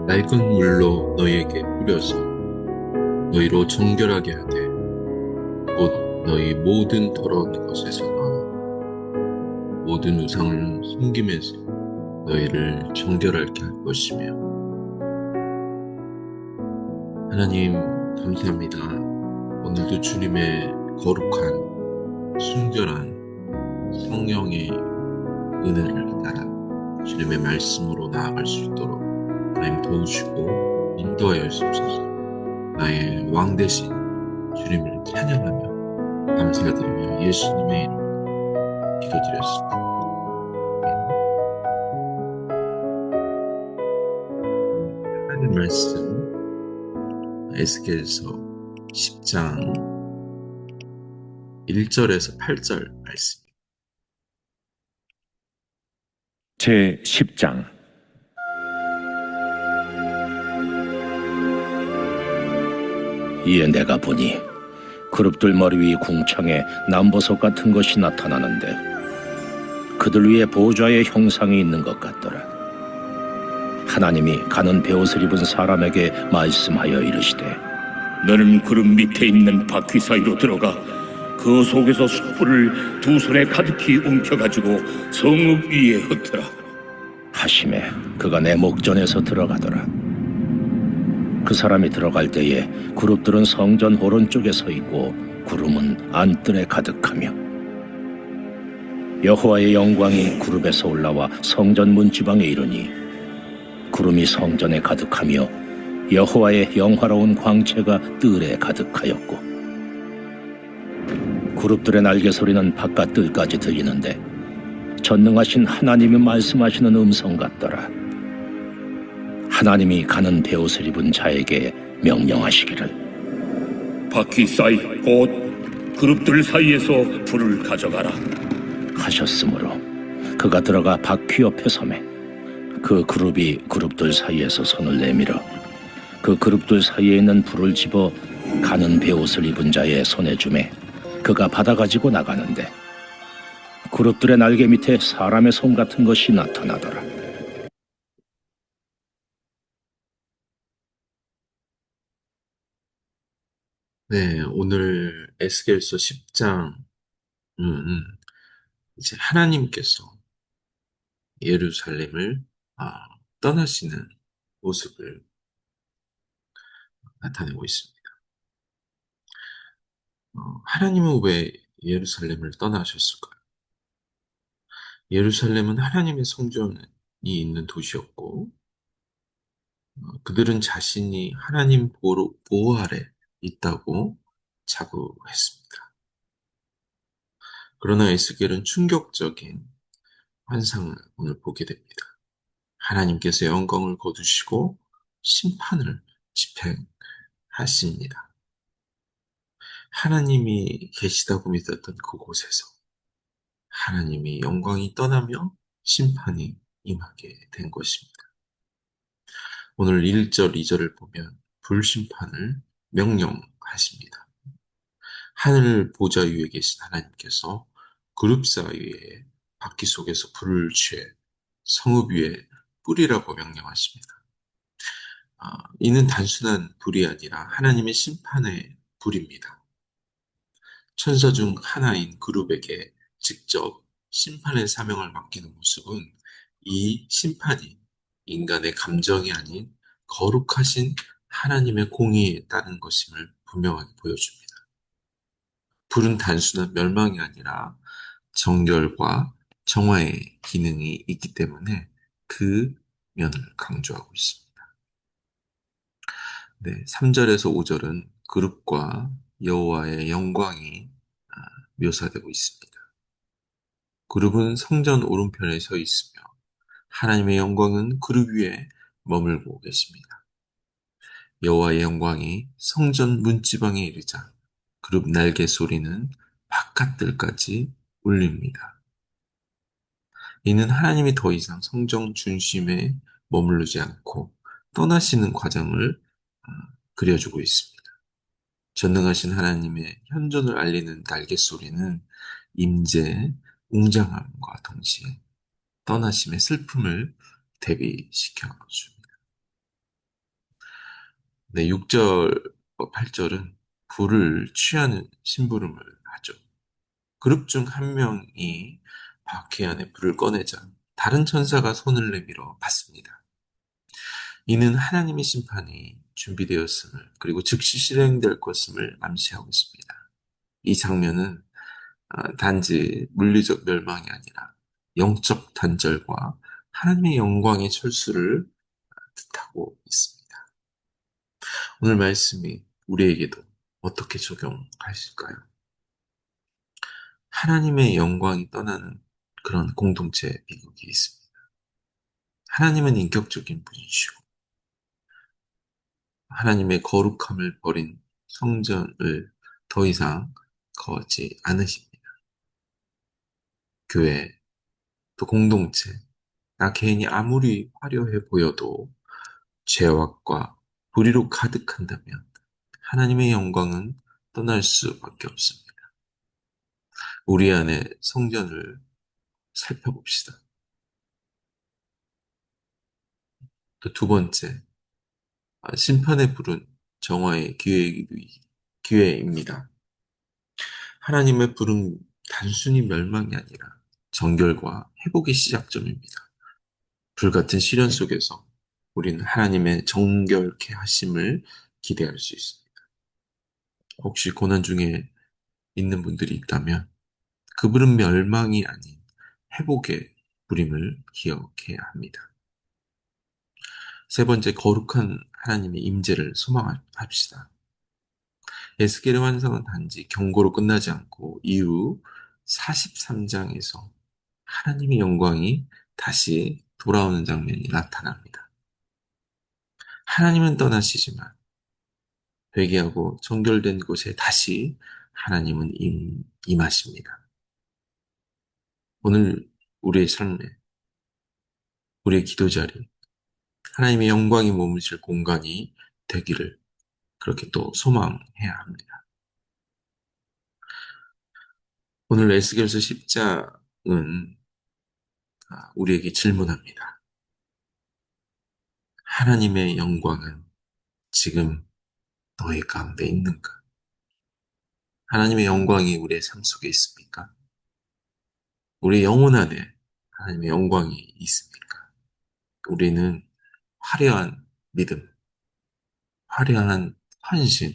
낡은 물로 너희에게 뿌려서 너희로 정결하게 하되 곧 너희 모든 더러운 것에서 나 모든 우상을 숨김에서 너희를 정결하게 할 것이며 하나님 감사합니다. 오늘도 주님의 거룩한 순결한 성령의 은혜를 따라 주님의 말씀으로 나아갈 수 있도록 하나님 도우시고 인도하여 주옵소서. 나의 왕 대신 주님을 찬양하며 감사드리며 예수님의 이름으로 기도드렸습니다. 하나님 말씀 에스겔서 10장 1절에서 8절 말씀. 제 10장. 이에 내가 보니 그룹들 머리 위 궁창에 남보석 같은 것이 나타나는데 그들 위에 보좌의 형상이 있는 것 같더라. 하나님이 가는 베옷을 입은 사람에게 말씀하여 이르시되, 너는 구름 밑에 있는 바퀴 사이로 들어가 그 속에서 숯불을 두 손에 가득히 움켜가지고 성읍 위에 흩어라 하시매 그가 내 목전에서 들어가더라. 그 사람이 들어갈 때에 그룹들은 성전 오른쪽에 서 있고 구름은 안뜰에 가득하며 여호와의 영광이 그룹에서 올라와 성전 문지방에 이르니 구름이 성전에 가득하며 여호와의 영화로운 광채가 뜰에 가득하였고 그룹들의 날개 소리는 바깥 뜰까지 들리는데 전능하신 하나님이 말씀하시는 음성 같더라. 하나님이 가는 베옷을 입은 자에게 명령하시기를, 바퀴 사이 곧 그룹들 사이에서 불을 가져가라 하셨으므로 그가 들어가 바퀴 옆에 서매 그 그룹이 그룹들 사이에서 손을 내밀어 그 그룹들 사이에 있는 불을 집어 가는 베옷을 입은 자의 손에 주매 그가 받아가지고 나가는데 그룹들의 날개 밑에 사람의 손 같은 것이 나타나더라. 네, 오늘 에스겔서 10장은 이제 하나님께서 예루살렘을 떠나시는 모습을 나타내고 있습니다. 하나님은 왜 예루살렘을 떠나셨을까요? 예루살렘은 하나님의 성전이 있는 도시였고, 그들은 자신이 하나님 보호 아래 있다고 자부했습니다. 그러나 에스겔은 충격적인 환상을 오늘 보게 됩니다. 하나님께서 영광을 거두시고 심판을 집행하십니다. 하나님이 계시다고 믿었던 그곳에서 하나님이 영광이 떠나며 심판이 임하게 된 것입니다. 오늘 1절, 2절을 보면 불심판을 명령하십니다. 하늘 보좌 위에 계신 하나님께서 그룹 사이에 바퀴 속에서 불을 취해 성읍 위에 뿌리라고 명령하십니다. 이는 단순한 불이 아니라 하나님의 심판의 불입니다. 천사 중 하나인 그룹에게 직접 심판의 사명을 맡기는 모습은 이 심판이 인간의 감정이 아닌 거룩하신 하나님의 공의에 따른 것임을 분명하게 보여줍니다. 불은 단순한 멸망이 아니라 정결과 정화의 기능이 있기 때문에 그 면을 강조하고 있습니다. 네, 3절에서 5절은 그룹과 여호와의 영광이 묘사되고 있습니다. 그룹은 성전 오른편에 서 있으며 하나님의 영광은 그룹 위에 머물고 계십니다. 여호와의 영광이 성전 문지방에 이르자 그룹 날개 소리는 바깥들까지 울립니다. 이는 하나님이 더 이상 성전 중심에 머무르지 않고 떠나시는 과정을 그려주고 있습니다. 전능하신 하나님의 현존을 알리는 날개 소리는 임재의 웅장함과 동시에 떠나심의 슬픔을 대비시켜 줍니다. 네, 6절, 8절은 불을 취하는 심부름을 하죠. 그룹 중 한 명이 바퀴 안에 불을 꺼내자 다른 천사가 손을 내밀어 받습니다. 이는 하나님의 심판이 준비되었음을 그리고 즉시 실행될 것임을 암시하고 있습니다. 이 장면은 단지 물리적 멸망이 아니라 영적 단절과 하나님의 영광의 철수를 뜻하고 있습니다. 오늘 말씀이 우리에게도 어떻게 적용하실까요? 하나님의 영광이 떠나는 그런 공동체 비극이 있습니다. 하나님은 인격적인 분이시고 하나님의 거룩함을 버린 성전을 더 이상 거하지 않으십니다. 교회, 또 공동체, 나 개인이 아무리 화려해 보여도 죄악과 불의로 가득한다면 하나님의 영광은 떠날 수밖에 없습니다. 우리 안에 성전을 살펴봅시다. 또 두 번째, 심판의 불은 정화의 기회입니다. 하나님의 불은 단순히 멸망이 아니라 정결과 회복의 시작점입니다. 불같은 시련 속에서 우리는 하나님의 정결케 하심을 기대할 수 있습니다. 혹시 고난 중에 있는 분들이 있다면 그 불은 멸망이 아닌 회복의 불임을 기억해야 합니다. 세 번째, 거룩한 하나님의 임재를 소망합시다. 에스겔의 환상은 단지 경고로 끝나지 않고 이후 43장에서 하나님의 영광이 다시 돌아오는 장면이 나타납니다. 하나님은 떠나시지만 회개하고 정결된 곳에 다시 하나님은 임하십니다. 오늘 우리의 삶에, 우리의 기도 자리, 하나님의 영광이 머무실 공간이 되기를 그렇게 또 소망해야 합니다. 오늘 에스겔서 10장은 우리에게 질문합니다. 하나님의 영광은 지금 너희 가운데 있는가? 하나님의 영광이 우리의 삶 속에 있습니까? 우리 영혼 안에 하나님의 영광이 있습니까? 우리는 화려한 믿음, 화려한 헌신,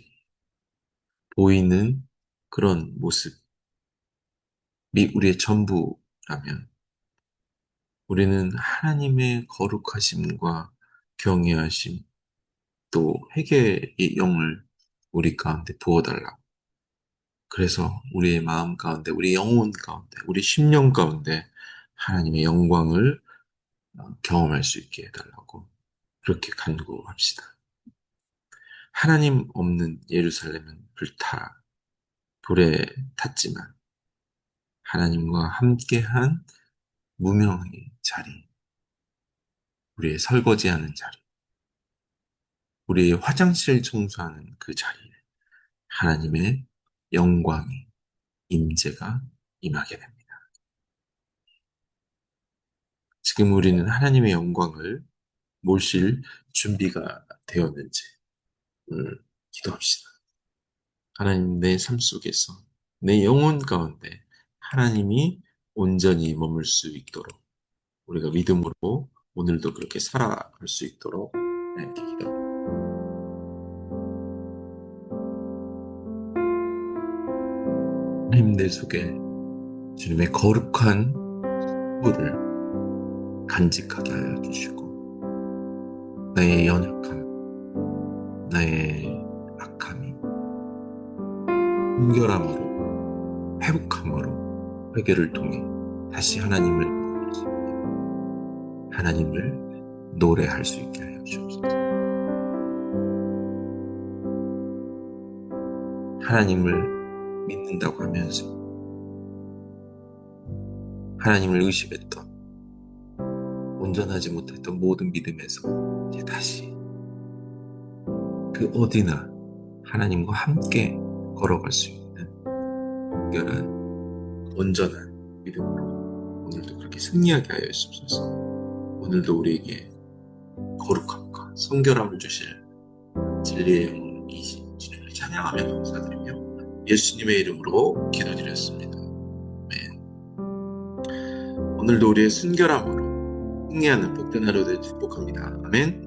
보이는 그런 모습이 우리의 전부라면 우리는 하나님의 거룩하심과 경외하심, 또 회개의 영을 우리 가운데 부어달라고. 그래서 우리의 마음 가운데, 우리 영혼 가운데, 우리 심령 가운데 하나님의 영광을 경험할 수 있게 해달라고 그렇게 간구합시다. 하나님 없는 예루살렘은 불에 탔지만 하나님과 함께한 무명의 자리, 우리의 설거지하는 자리, 우리의 화장실 청소하는 그 자리에 하나님의 영광이 임재가 임하게 됩니다. 지금 우리는 하나님의 영광을 모실 준비가 되었는지 기도합시다. 하나님 내 삶 속에서 내 영혼 가운데 하나님이 온전히 머물 수 있도록 우리가 믿음으로 오늘도 그렇게 살아갈 수 있도록 기도합니다. 하나님 내 속에 주님의 거룩한 뿔을 간직하게 하여 주시고 나의 연약함, 나의 악함이 순결함으로 회복함으로 회개를 통해 다시 하나님을 노래할 수 있게 하여 주옵소서. 하나님을 믿는다고 하면서 하나님을 의심했던 온전하지 못했던 모든 믿음에서 이제 다시 그 어디나 하나님과 함께 걸어갈 수 있는 온전한 온전한 믿음으로 오늘도 그렇게 승리하게 하여 주옵소서. 오늘도 우리에게 거룩함과 성결함을 주실 진리의 영이신 주님을 찬양하며 감사드리며 예수님의 이름으로 기도드렸습니다. 아멘. 오늘도 우리의 순결함으로 승리하는 복된 하루 되길 축복합니다. 아멘.